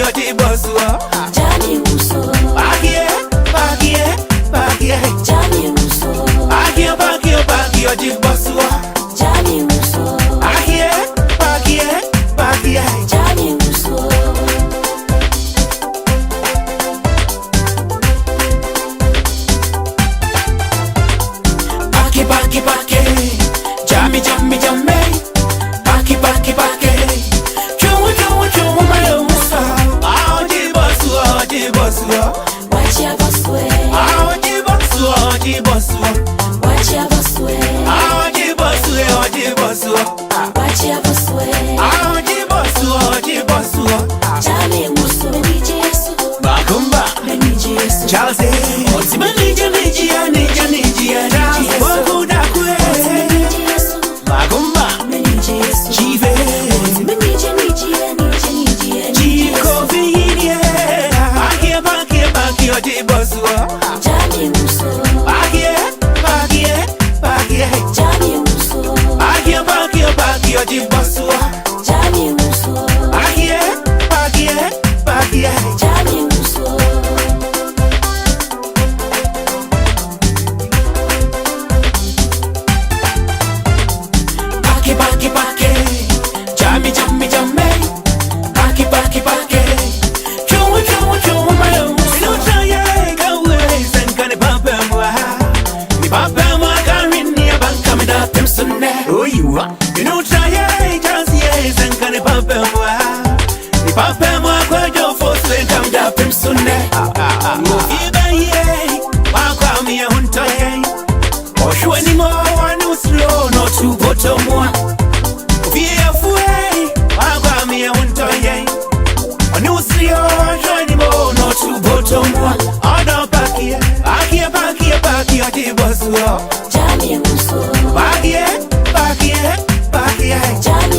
oti bosua. Jani muso. Bagie, bagie, bagie. Jani muso. Bagie, bagie, bagie oti bosua. Jani muso. Bagie, bagie, bagie. Jani muso. Bagie, bagie, bagie. Jammy, jammy, jammy. Bagie, bagie, bagie. Choo, choo, choo, my musa. Oti bosua, oti bosua. Wachia boswe. Oti bosua, oti bosua. Wachia boswe. Oti bosua, oti bosua. Wachia boswe. Oti bosua, oti bosua. Jani muso. Menije Yesu. Bakumba. Menije Yesu. Charles, oti menije nijia, nijia, nijia. Charles, wakuda kwe. Menije Yesu. Bakumba. Menije Yesu. Chive. Menije nijie, nijie, nijie. Chico vinie. Bagie, bagie, bagie, oti bosua. Jani muso. Bagie, bagie, bagie. Jani muso. Bagie, bagie, bagie, oti bosua. Jani muso. Bagie, bagie, bagie. Jani muso. Bagie, bagie, bagie. Jammy, jammy, jammy. Bagie, bagie, bagie. Choo, choo, choo, my musa. No chaye, kawe, senkane papa mwa. Ni papa mwa karini ya banka me da pemsone. Oh, you are. You know chaye, chasie, senkane papa mwa. Ni papa mwa kwa jofo senkam da pemsone. Mofiba ye, wakwa miya hunto ye. Oshwe ni mo wanu slow, no tu boto mwa. Ofia fue, wakwa miya hunto ye. Onu srio, oshwe ni mo, no tu boto mwa. Odo bakie, bakie, bakie, bakie, oti bosua. Jani muso. Bakie, bakie, bakie. Jani